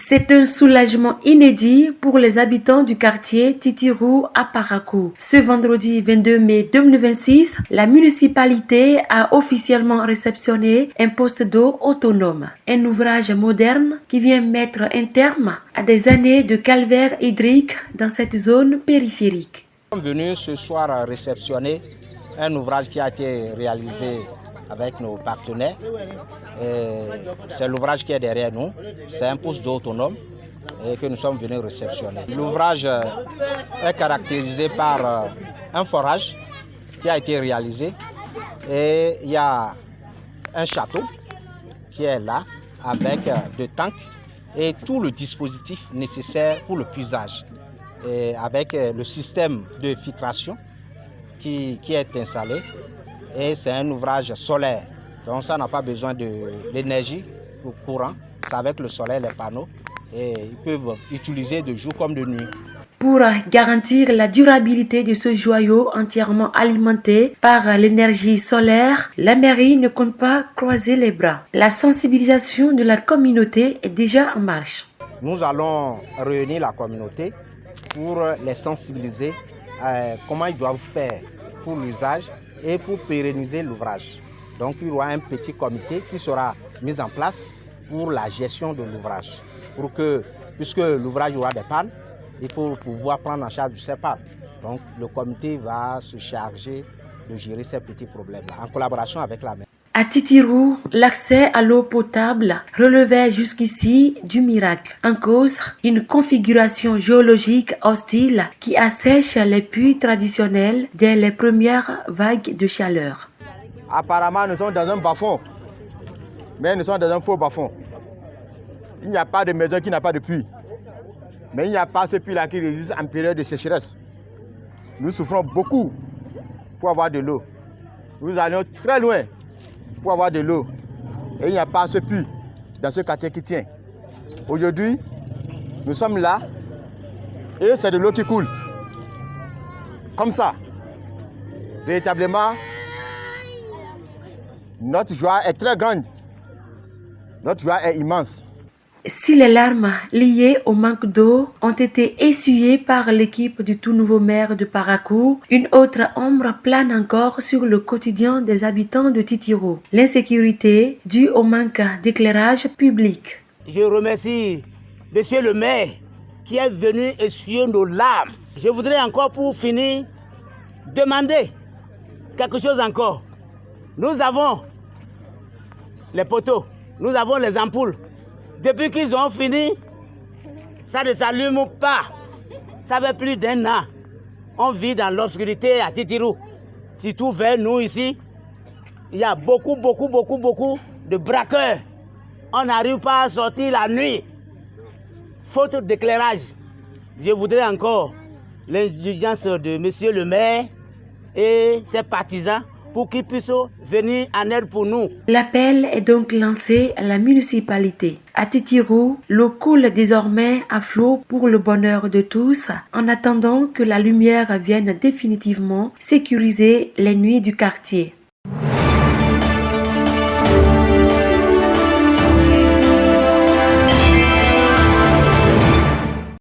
C'est un soulagement inédit pour les habitants du quartier Titirou à Parakou. Ce vendredi 22 mai 2026, la municipalité a officiellement réceptionné un poste d'eau autonome, un ouvrage moderne qui vient mettre un terme à des années de calvaire hydrique dans cette zone périphérique. Nous sommes venus ce soir réceptionner un ouvrage qui a été réalisé avec nos partenaires. C'est l'ouvrage qui est derrière nous. C'est un poste d'eau autonome et que nous sommes venus réceptionner. L'ouvrage est caractérisé par un forage qui a été réalisé et il y a un château qui est là avec deux tanks et tout le dispositif nécessaire pour le puisage. Et avec le système de filtration qui est installé. Et c'est un ouvrage solaire, donc ça n'a pas besoin de l'énergie pour courant. C'est avec le soleil, les panneaux, et ils peuvent utiliser de jour comme de nuit. Pour garantir la durabilité de ce joyau entièrement alimenté par l'énergie solaire, la mairie ne compte pas croiser les bras. La sensibilisation de la communauté est déjà en marche. Nous allons réunir la communauté pour les sensibiliser à comment ils doivent faire pour l'usage et pour pérenniser l'ouvrage. Donc il y aura un petit comité qui sera mis en place pour la gestion de l'ouvrage. Puisque l'ouvrage aura des pannes, il faut pouvoir prendre en charge ces pannes. Donc le comité va se charger de gérer ces petits problèmes-là en collaboration avec la mairie. À Titirou, l'accès à l'eau potable relevait jusqu'ici du miracle. En cause, une configuration géologique hostile qui assèche les puits traditionnels dès les premières vagues de chaleur. Apparemment, nous sommes dans un bas-fond, mais nous sommes dans un faux bas-fond. Il n'y a pas de maison qui n'a pas de puits. Mais il n'y a pas ce puits-là qui résiste en période de sécheresse. Nous souffrons beaucoup pour avoir de l'eau. Nous allons très loin pour avoir de l'eau. Et il n'y a pas ce puits dans ce quartier qui tient. Aujourd'hui, nous sommes là et c'est de l'eau qui coule. Comme ça. Véritablement, notre joie est très grande. Notre joie est immense. Si les larmes liées au manque d'eau ont été essuyées par l'équipe du tout nouveau maire de Parakou, une autre ombre plane encore sur le quotidien des habitants de Titirou. L'insécurité due au manque d'éclairage public. Je remercie monsieur le maire qui est venu essuyer nos larmes. Je voudrais encore pour finir demander quelque chose encore. Nous avons les poteaux, nous avons les ampoules. Depuis qu'ils ont fini, ça ne s'allume pas. Ça fait plus d'un an. On vit dans l'obscurité à Titirou. Surtout vers nous ici, il y a beaucoup de braqueurs. On n'arrive pas à sortir la nuit. Faute d'éclairage. Je voudrais encore l'indulgence de monsieur le maire et ses partisans pour qu'ils puissent venir en aide pour nous. L'appel est donc lancé à la municipalité. À Titirou, l'eau coule désormais à flot pour le bonheur de tous, en attendant que la lumière vienne définitivement sécuriser les nuits du quartier.